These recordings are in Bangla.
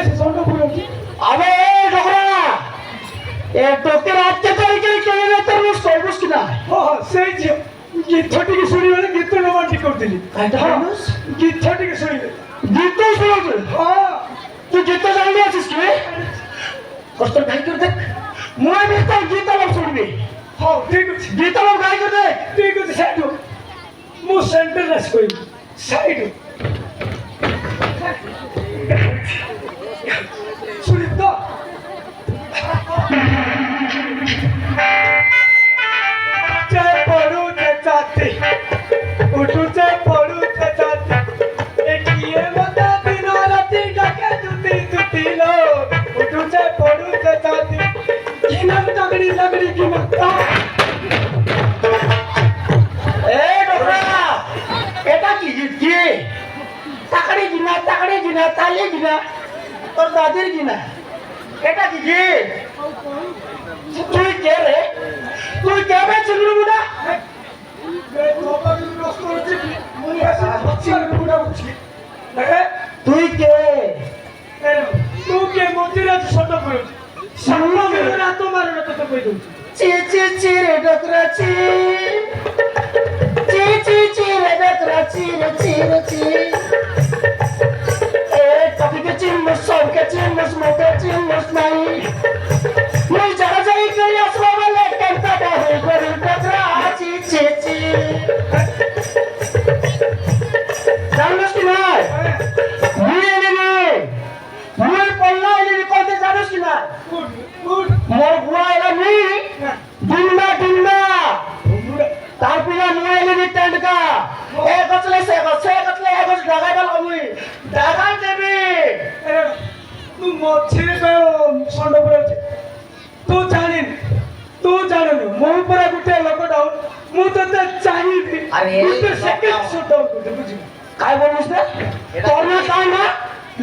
আছে চন্দ্রপুরে আবে ডোকরা এ তোকে রাতকে তারিখে কেন না তোর সর্বস কিনা সেই যে গীতটিকে শুনিবে গীত রোমান্টিক করতেলি গীতটিকে শুনিবে গীত শুনবে তুই গীত জানলি আছিস কি কষ্ট গাই করে দেখ মই भी तो गीत लोग শুনবি হ্যাঁ ঠিক আছে গীত লোক গাই করে দেখ ঠিক আছে সাইড মু সেন্টার রাস কই সাইড শুনি তো চাই পড়ু চাতে উঠু চাই পড়ু চাতে এটিয়ে মতা দিন রাতি ডাকে দুটি দুটি লো উঠু চাই পড়ু চাতে কিনার তগড়ি লগড়ি কিনার এ ডোকরা এটা কি গীত কি তাকড়ি গিনা তালি গিনা তোর দাদির গিনা এটা কি গীত তুই কে রে তুই কে বে চিংড়ি মুড়া তুই কে তুই কে মন্দিরে ছোট করে সামনে রাত মারো না তো কই দউছি চি চি চি রে ডোকরা চি চি চি চি রে ডোকরা চি রে চি রে চি এ কপিকে চিনমস সবকে চিনমস মোকে চিনমস নাই মই যারা যাই কই আসবা বলে কেনটা হই করে ডোকরা চি চি চি জানোস কি না মুই পল্লা এনে কইতে জানোস কি না মোর বুয়া এলা নি ডিন্ডা তারপরে মুই এনে টেন্ডকা এ কচলে সে কচলে এ কচ ঢাকাই বল মুই ঢাকাই দেবি তুই মছিরে কয় চন্দ্রপুরে তুই জানিনি মই পরা গুটে লকডাউন মু তো চাইবি আরে তুই সেকেন্ড শটডাউন করতে বুঝি काय बोलूस ना তোর না কাই না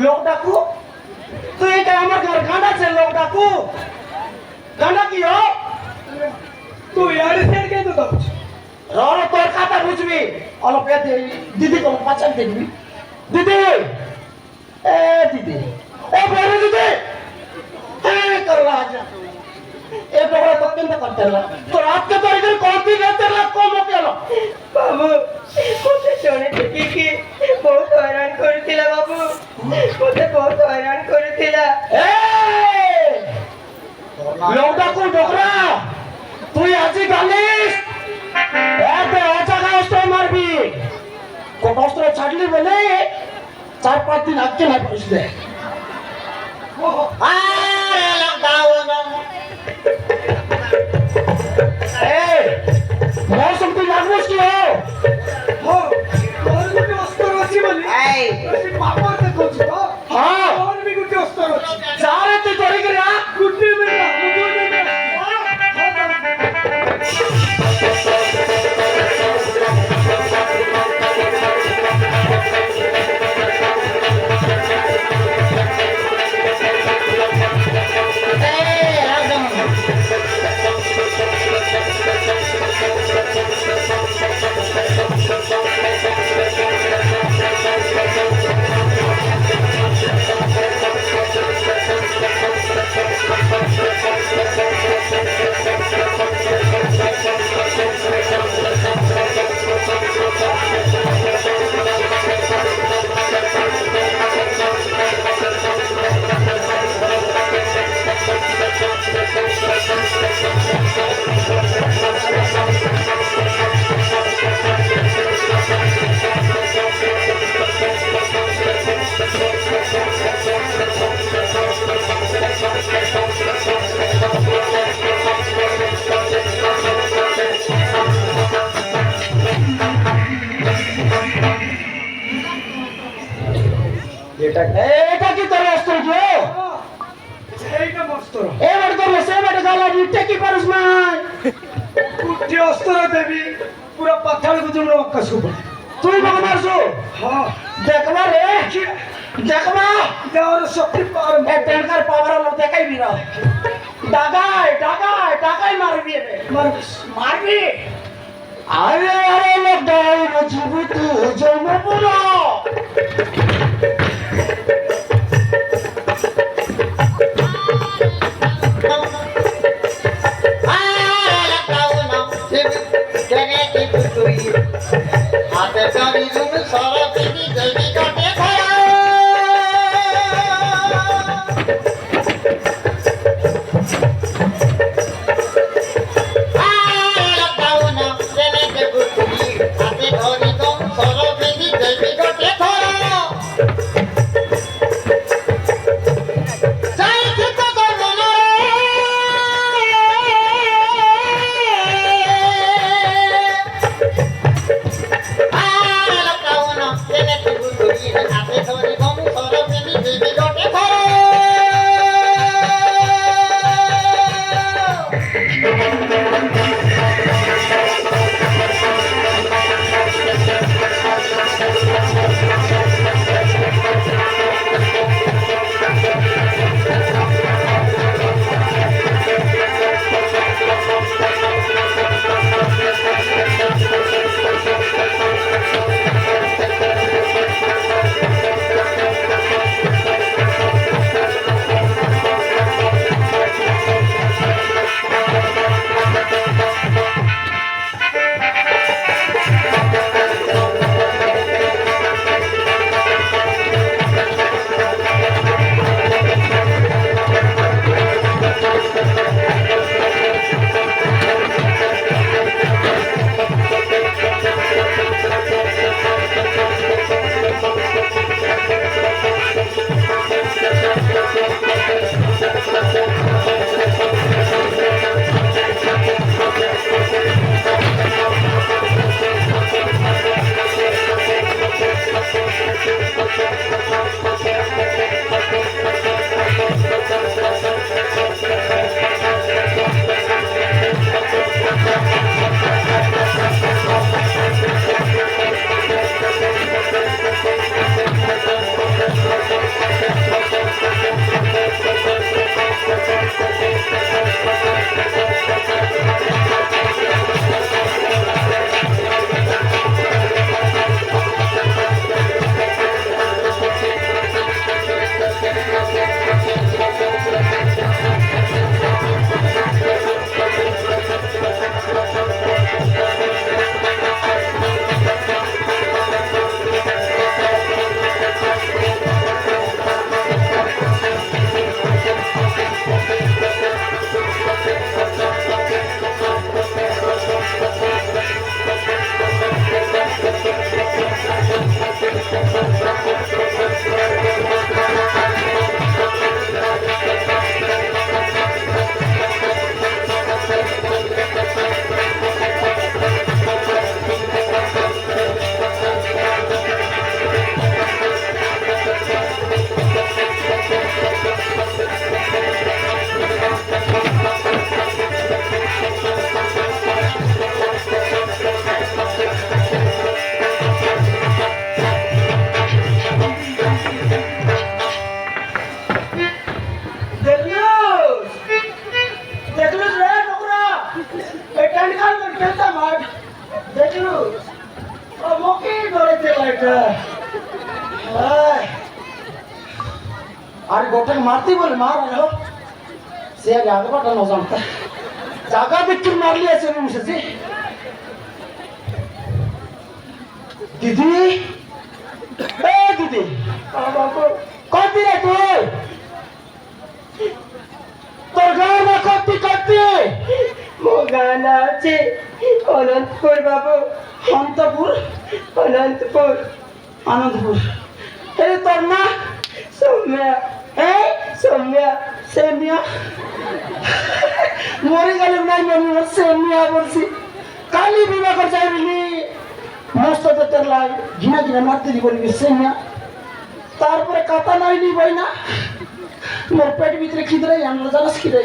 লোক ডাকু তুই এটা আমার ঘর গাঁডা ছে লোক ডাকু গাঁডা কি হো তুই আরে সের কে তো দাও রর তোর কথা বুঝবি অলপ দে দিদি কোন পাচান দেখবি দিদি এ দিদি এ বড় দিদি এ করলা আজা এ বড় তো কেন করতে না তো রাত কে তোর দিন কোন দিন রাতে রাত কম কেলো বাবু কোথায় শোনে থেকে কি বহুত হয়রান করেছিল বাবু কোথায় বহুত হয়রান করেছিল লোকটাকু ডোকরা তুই আজি গালিস এতে অজাগা অস্ত্র মারবি কোন অস্ত্র ছাড়লি বলে 4-5 দিন আটকে না পারিস দে আরে লকডাও না এই মৌসুম তুই লাগবস কি হো হ্যাঁ তোর গুটে অস্ত্র আছে বলি এই বাবা তে কইছ হ্যাঁ তোর বি গুটে অস্ত্র আছে যারে তুই ধরে গিয়া গুটে মেলা মুগুনে মেলা এটা কি তোর অস্ত্র কি এইটা অস্ত্র এবার তোর সে বেটা গালা দিতে কি পারিস না গুটে অস্ত্র দেবি পুরা পাথাল গুজুর অক্কা সুপ তুই মনে মারছো হ্যাঁ দেখবা রে দেখবা দেওয়ার শক্তি পার এ টেনকার পাওয়ার লোক দেখাই বিরা ডাগাই মারবি রে মারবি আরে আরে লোক ডাই জীবিত জন্মপুরা বেটা আর গোটাকে মারতে বলে মার আলো সে আগে আগে বাটা ন জানতা জায়গা বিক্রি মারলি আছে আমি মিশেছি দিদি এ দিদি বাবু কতি রে তুই তোর গাঁর না কতি কতি ମୋ ଗାଁ ନାଁ ଅଛି ଅନନ୍ତପୁର ବାବୁ অন্তপুর ଅନନ୍ତପୁର আনন্দপুর এই তোর না ସୌମ୍ୟା এই ସୌମ୍ୟା সে মিয়া মরে গেলে নাই মনে হচ্ছে মিয়া বলছি কালি বিবাহ করে যাই বলি মস্ত তেল লাই ঘিনা ঘিনা মারতে দি বলবি সে মিয়া তারপরে কাতা নাই নি বই না মোর পেট ভিতরে খিদরে আমরা জানাস কি রে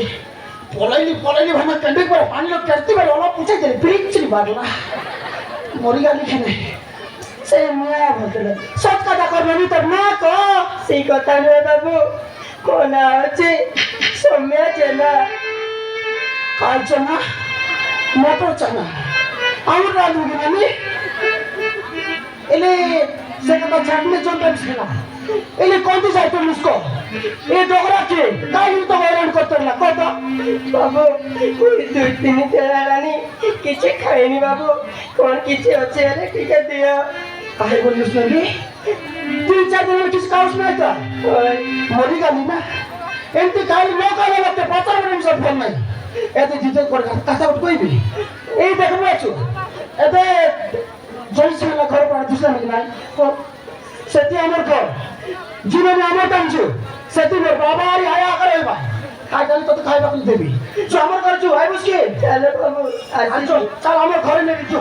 পলাইলি ভাঙা কেন্দ্রে করে পানি লোক কেটতে পারে অল্প পুছাই দিলে ব্রিকছিলি বাগলা মরি গেলি খেলে সে মিয়া বলতে সৎ কথা করবি তোর না ক ସେଇ କଥା ନୁହେଁ ବାବୁ ମୋ ନାଁ ଅଛି ସୌମ୍ୟା ଜେନା কাল চানা মোটর চানা আমার রাজু গিনানি এলে সে কথা ঝাড়নে চলতে না এলে কোনটি যাইতো মুসকো এ ডগরা কে কাই তো হয়রান করতে না কত ବାବୁ ଦୁଇ ତିନି ଥର ହେଲାଣି କିଛି ଖାଇନି ବାବୁ କଣ କିଛି ଅଛି ହେଲେ ଟିକେ ଦିଅ কাহে বলিস নাকি 3-4 দিনের কিছু খাওয়াস নাই তো ওই মরি গেলি না এমতি খাইলি নৌকা লাগতে 50 মিনিট সব ফোন নাই এতে দিতে করে কথা উঠ কইবি এই দেখবো আছো এতে জলছি না ঘর পড়া দুসরা নাকি নাই সেটি আমার ঘর জীবনে আমার টানছো সেটি মোর বাবা আর আয়া করে ভাই খাই গেলে তো খাইবা করে দেবি তো আমার ঘর চো আই বসকে ଚାଲ ବାବୁ চল ଆଜି চল আমার ঘরে নেবি চো